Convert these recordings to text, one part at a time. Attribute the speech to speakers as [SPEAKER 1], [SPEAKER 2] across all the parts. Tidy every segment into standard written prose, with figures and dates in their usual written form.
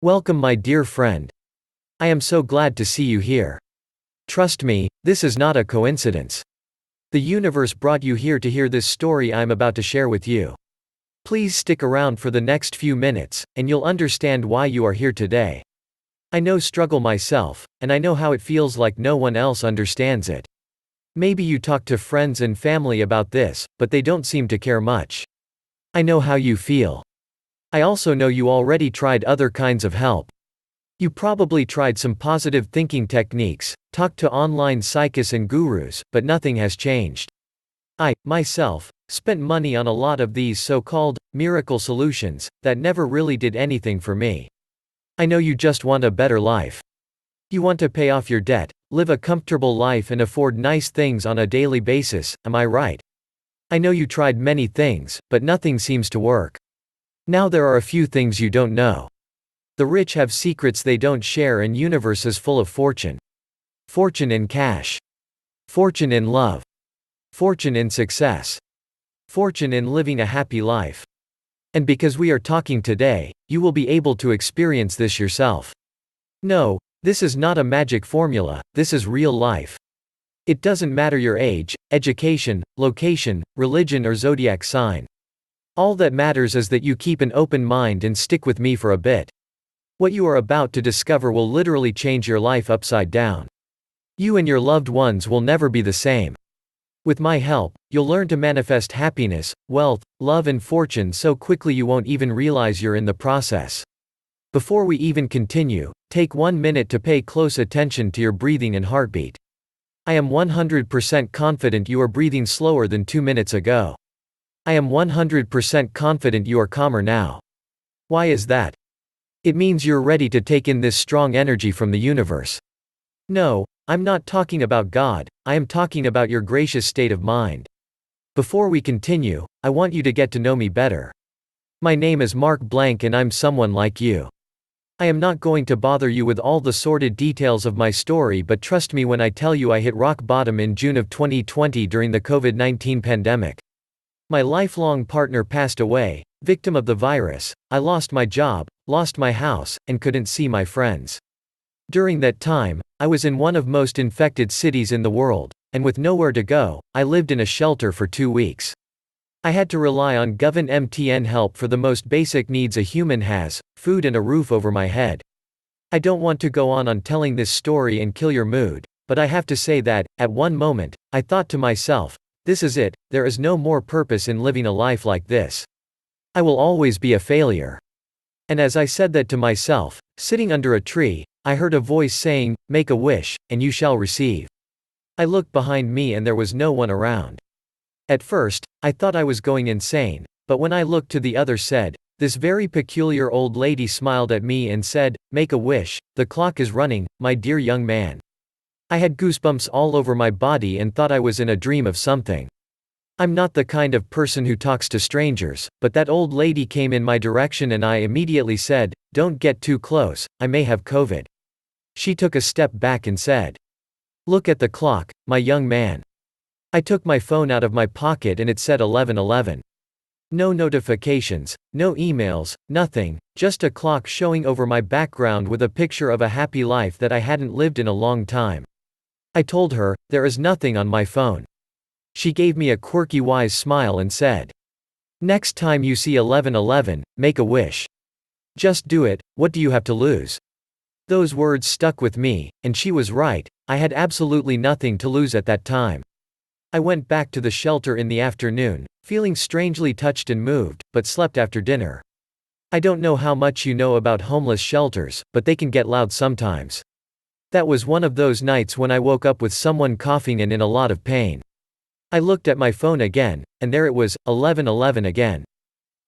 [SPEAKER 1] Welcome, my dear friend. I am so glad to see you here. Trust me, this is not a coincidence. The universe brought you here to hear this story I'm about to share with you. Please stick around for the next few minutes, and you'll understand why you are here today. I know struggle myself, and I know how it feels like no one else understands it. Maybe you talk to friends and family about this, but they don't seem to care much. I know how you feel. I also know you already tried other kinds of help. You probably tried some positive thinking techniques, talked to online psychics and gurus, but nothing has changed. I, myself, spent money on a lot of these so-called miracle solutions that never really did anything for me. I know you just want a better life. You want to pay off your debt, live a comfortable life and afford nice things on a daily basis, am I right? I know you tried many things, but nothing seems to work. Now there are a few things you don't know. The rich have secrets they don't share, and universe is full of fortune. Fortune in cash. Fortune in love. Fortune in success. Fortune in living a happy life. And because we are talking today, you will be able to experience this yourself. No, this is not a magic formula, this is real life. It doesn't matter your age, education, location, religion or zodiac sign. All that matters is that you keep an open mind and stick with me for a bit. What you are about to discover will literally change your life upside down. You and your loved ones will never be the same. With my help, you'll learn to manifest happiness, wealth, love and fortune so quickly you won't even realize you're in the process. Before we even continue, take 1 minute to pay close attention to your breathing and heartbeat. I am 100% confident you are breathing slower than 2 minutes ago. I am 100% confident you are calmer now. Why is that? It means you're ready to take in this strong energy from the universe. No, I'm not talking about God, I am talking about your gracious state of mind. Before we continue, I want you to get to know me better. My name is Mark Blank and I'm someone like you. I am not going to bother you with all the sordid details of my story, but trust me when I tell you I hit rock bottom in June of 2020 during the COVID-19 pandemic. My lifelong partner passed away, victim of the virus. I lost my job, lost my house, and couldn't see my friends. During that time, I was in one of most infected cities in the world, and with nowhere to go, I lived in a shelter for 2 weeks. I had to rely on government help for the most basic needs a human has, food and a roof over my head. I don't want to go on telling this story and kill your mood, but I have to say that, at one moment, I thought to myself, this is it, there is no more purpose in living a life like this. I will always be a failure. And as I said that to myself, sitting under a tree, I heard a voice saying, "Make a wish, and you shall receive." I looked behind me and there was no one around. At first, I thought I was going insane, but when I looked to the other side, this very peculiar old lady smiled at me and said, "Make a wish, the clock is running, my dear young man." I had goosebumps all over my body and thought I was in a dream of something. I'm not the kind of person who talks to strangers, but that old lady came in my direction and I immediately said, "Don't get too close, I may have COVID." She took a step back and said, "Look at the clock, my young man." I took my phone out of my pocket and it said 11:11. No notifications, no emails, nothing, just a clock showing over my background with a picture of a happy life that I hadn't lived in a long time. I told her, "There is nothing on my phone." She gave me a quirky wise smile and said, "Next time you see 11:11, make a wish. Just do it, what do you have to lose?" Those words stuck with me, and she was right, I had absolutely nothing to lose at that time. I went back to the shelter in the afternoon, feeling strangely touched and moved, but slept after dinner. I don't know how much you know about homeless shelters, but they can get loud sometimes. That was one of those nights when I woke up with someone coughing and in a lot of pain. I looked at my phone again, and there it was, 11:11 again.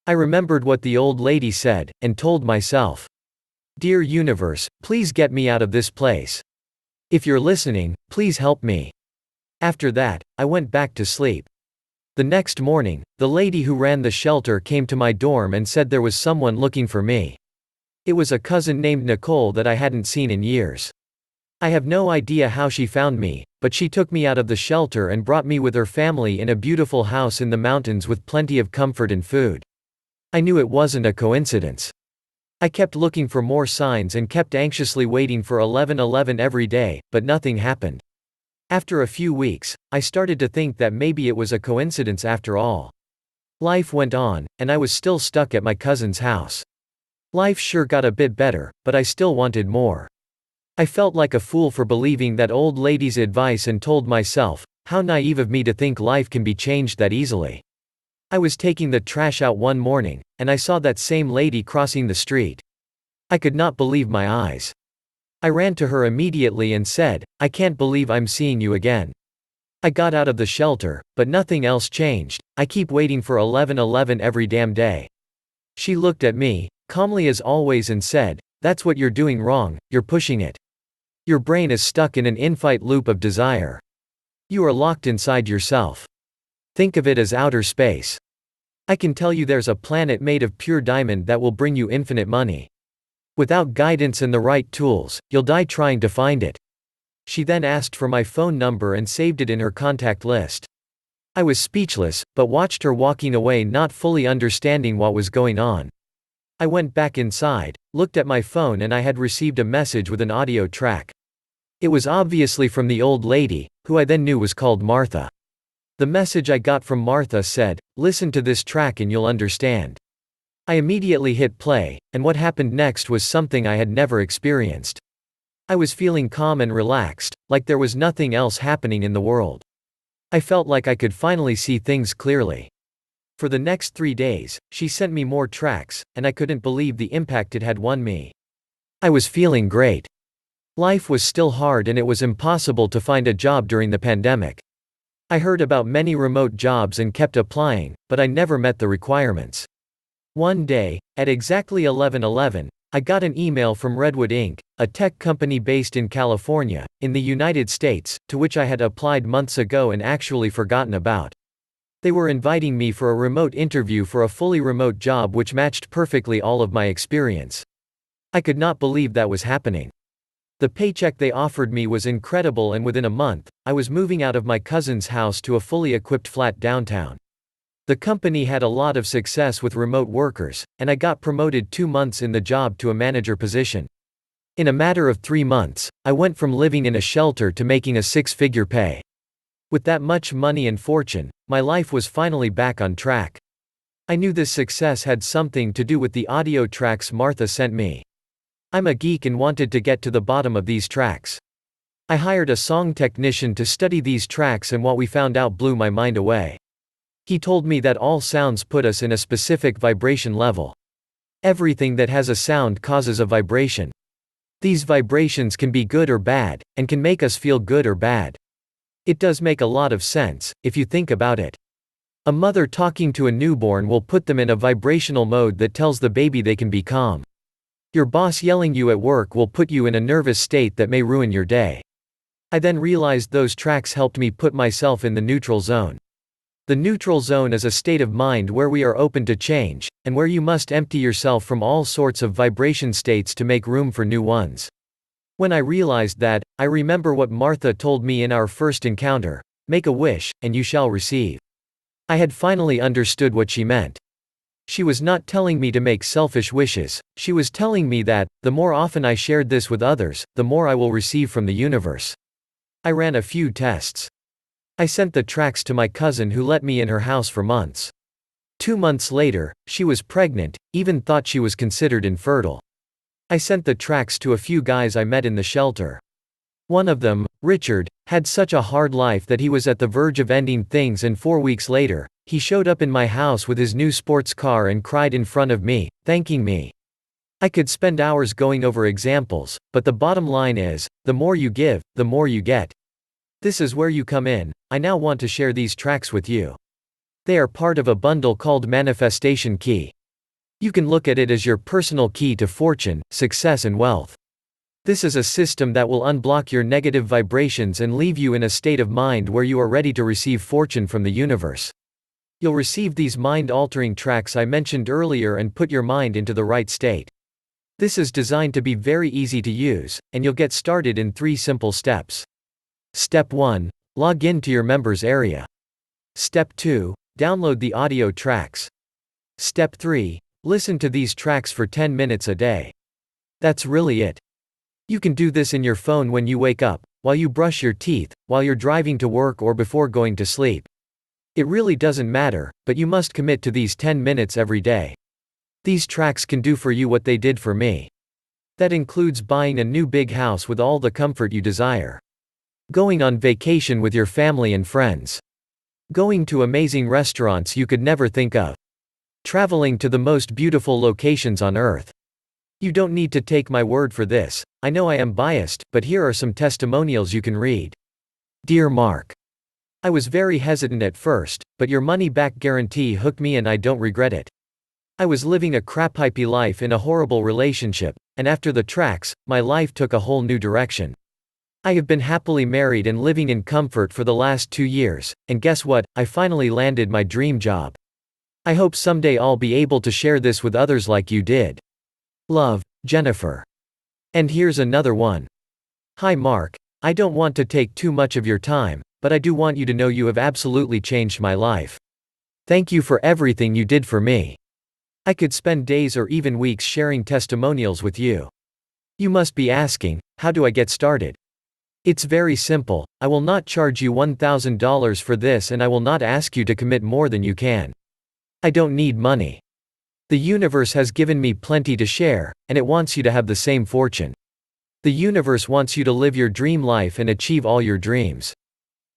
[SPEAKER 1] I remembered what the old lady said, and told myself, "Dear universe, please get me out of this place. If you're listening, please help me." After that, I went back to sleep. The next morning, the lady who ran the shelter came to my dorm and said there was someone looking for me. It was a cousin named Nicole that I hadn't seen in years. I have no idea how she found me, but she took me out of the shelter and brought me with her family in a beautiful house in the mountains with plenty of comfort and food. I knew it wasn't a coincidence. I kept looking for more signs and kept anxiously waiting for 11:11 every day, but nothing happened. After a few weeks, I started to think that maybe it was a coincidence after all. Life went on, and I was still stuck at my cousin's house. Life sure got a bit better, but I still wanted more. I felt like a fool for believing that old lady's advice and told myself, how naive of me to think life can be changed that easily. I was taking the trash out one morning, and I saw that same lady crossing the street. I could not believe my eyes. I ran to her immediately and said, "I can't believe I'm seeing you again." I got out of the shelter, but nothing else changed. I keep waiting for 11:11 every damn day. She looked at me, calmly as always, and said, "That's what you're doing wrong, you're pushing it. Your brain is stuck in an infinite loop of desire. You are locked inside yourself. Think of it as outer space. I can tell you there's a planet made of pure diamond that will bring you infinite money. Without guidance and the right tools, you'll die trying to find it." She then asked for my phone number and saved it in her contact list. I was speechless, but watched her walking away, not fully understanding what was going on. I went back inside, looked at my phone, and I had received a message with an audio track. It was obviously from the old lady, who I then knew was called Martha. The message I got from Martha said, "Listen to this track and you'll understand." I immediately hit play, and what happened next was something I had never experienced. I was feeling calm and relaxed, like there was nothing else happening in the world. I felt like I could finally see things clearly. For the next 3 days, she sent me more tracks, and I couldn't believe the impact it had on me. I was feeling great. Life was still hard and it was impossible to find a job during the pandemic. I heard about many remote jobs and kept applying, but I never met the requirements. One day, at exactly 11:11, I got an email from Redwood Inc., a tech company based in California, in the United States, to which I had applied months ago and actually forgotten about. They were inviting me for a remote interview for a fully remote job which matched perfectly all of my experience. I could not believe that was happening. The paycheck they offered me was incredible, and within a month, I was moving out of my cousin's house to a fully equipped flat downtown. The company had a lot of success with remote workers, and I got promoted 2 months in the job to a manager position. In a matter of 3 months, I went from living in a shelter to making a 6-figure pay. With that much money and fortune, my life was finally back on track. I knew this success had something to do with the audio tracks Martha sent me. I'm a geek and wanted to get to the bottom of these tracks. I hired a song technician to study these tracks, and what we found out blew my mind away. He told me that all sounds put us in a specific vibration level. Everything that has a sound causes a vibration. These vibrations can be good or bad, and can make us feel good or bad. It does make a lot of sense, if you think about it. A mother talking to a newborn will put them in a vibrational mode that tells the baby they can be calm. Your boss yelling you at work will put you in a nervous state that may ruin your day. I then realized those tracks helped me put myself in the neutral zone. The neutral zone is a state of mind where we are open to change, and where you must empty yourself from all sorts of vibration states to make room for new ones. When I realized that, I remember what Martha told me in our first encounter: "Make a wish, and you shall receive." I had finally understood what she meant. She was not telling me to make selfish wishes, she was telling me that, the more often I shared this with others, the more I will receive from the universe. I ran a few tests. I sent the tracks to my cousin, who let me in her house for months. 2 months later, she was pregnant, even thought she was considered infertile. I sent the tracks to a few guys I met in the shelter. One of them, Richard, had such a hard life that he was at the verge of ending things, and 4 weeks later, he showed up in my house with his new sports car and cried in front of me, thanking me. I could spend hours going over examples, but the bottom line is, the more you give, the more you get. This is where you come in. I now want to share these tracks with you. They are part of a bundle called Manifestation Key. You can look at it as your personal key to fortune, success, and wealth. This is a system that will unblock your negative vibrations and leave you in a state of mind where you are ready to receive fortune from the universe. You'll receive these mind-altering tracks I mentioned earlier and put your mind into the right state. This is designed to be very easy to use, and you'll get started in 3 simple steps. Step 1. Log in to your members area. Step 2. Download the audio tracks. Step 3. Listen to these tracks for 10 minutes a day. That's really it. You can do this in your phone when you wake up, while you brush your teeth, while you're driving to work, or before going to sleep. It really doesn't matter, but you must commit to these 10 minutes every day. These tracks can do for you what they did for me. That includes buying a new big house with all the comfort you desire. Going on vacation with your family and friends. Going to amazing restaurants you could never think of. Traveling to the most beautiful locations on earth. You don't need to take my word for this. I know I am biased, but here are some testimonials you can read. Dear Mark, I was very hesitant at first, but your money-back guarantee hooked me and I don't regret it. I was living a crap-hypey life in a horrible relationship, and after the tracks, my life took a whole new direction. I have been happily married and living in comfort for the last 2 years, and guess what, I finally landed my dream job. I hope someday I'll be able to share this with others like you did. Love, Jennifer. And here's another one. Hi Mark, I don't want to take too much of your time, but I do want you to know you have absolutely changed my life. Thank you for everything you did for me. I could spend days or even weeks sharing testimonials with you. You must be asking, how do I get started? It's very simple. I will not charge you $1,000 for this, and I will not ask you to commit more than you can. I don't need money. The universe has given me plenty to share, and it wants you to have the same fortune. The universe wants you to live your dream life and achieve all your dreams.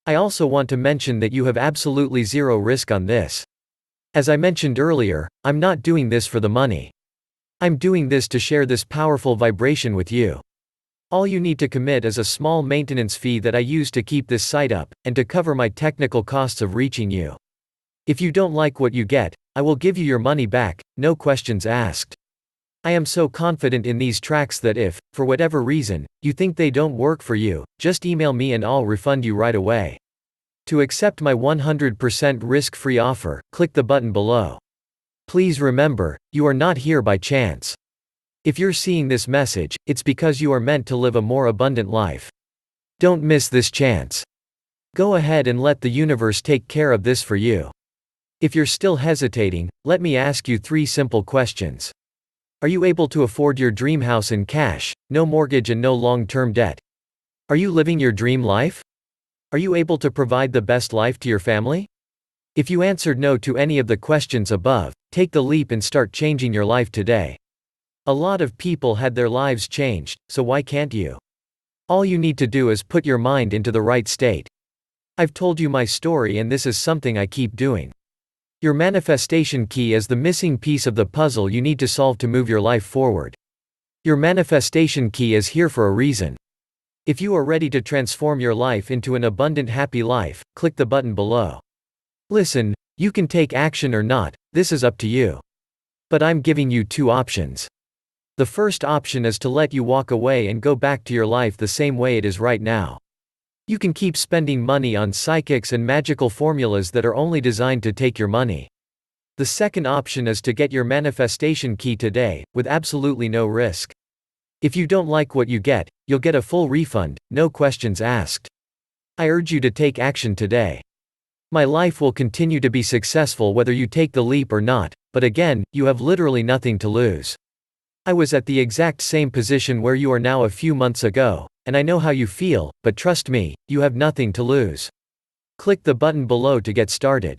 [SPEAKER 1] I also want to mention that you have absolutely zero risk on this. As I mentioned earlier, I'm not doing this for the money. I'm doing this to share this powerful vibration with you. All you need to commit is a small maintenance fee that I use to keep this site up, and to cover my technical costs of reaching you. If you don't like what you get, I will give you your money back, no questions asked. I am so confident in these tracks that if, for whatever reason, you think they don't work for you, just email me and I'll refund you right away. To accept my 100% risk-free offer, click the button below. Please remember, you are not here by chance. If you're seeing this message, it's because you are meant to live a more abundant life. Don't miss this chance. Go ahead and let the universe take care of this for you. If you're still hesitating, let me ask you 3 simple questions. Are you able to afford your dream house in cash, no mortgage and no long-term debt? Are you living your dream life? Are you able to provide the best life to your family? If you answered no to any of the questions above, take the leap and start changing your life today. A lot of people had their lives changed, so why can't you? All you need to do is put your mind into the right state. I've told you my story, and this is something I keep doing. Your manifestation key is the missing piece of the puzzle you need to solve to move your life forward. Your manifestation key is here for a reason. If you are ready to transform your life into an abundant, happy life, click the button below. Listen, you can take action or not, this is up to you. But I'm giving you 2 options. The first option is to let you walk away and go back to your life the same way it is right now. You can keep spending money on psychics and magical formulas that are only designed to take your money. The second option is to get your manifestation key today, with absolutely no risk. If you don't like what you get, you'll get a full refund, no questions asked. I urge you to take action today. My life will continue to be successful whether you take the leap or not, but again, you have literally nothing to lose. I was at the exact same position where you are now a few months ago, and I know how you feel, but trust me, you have nothing to lose. Click the button below to get started.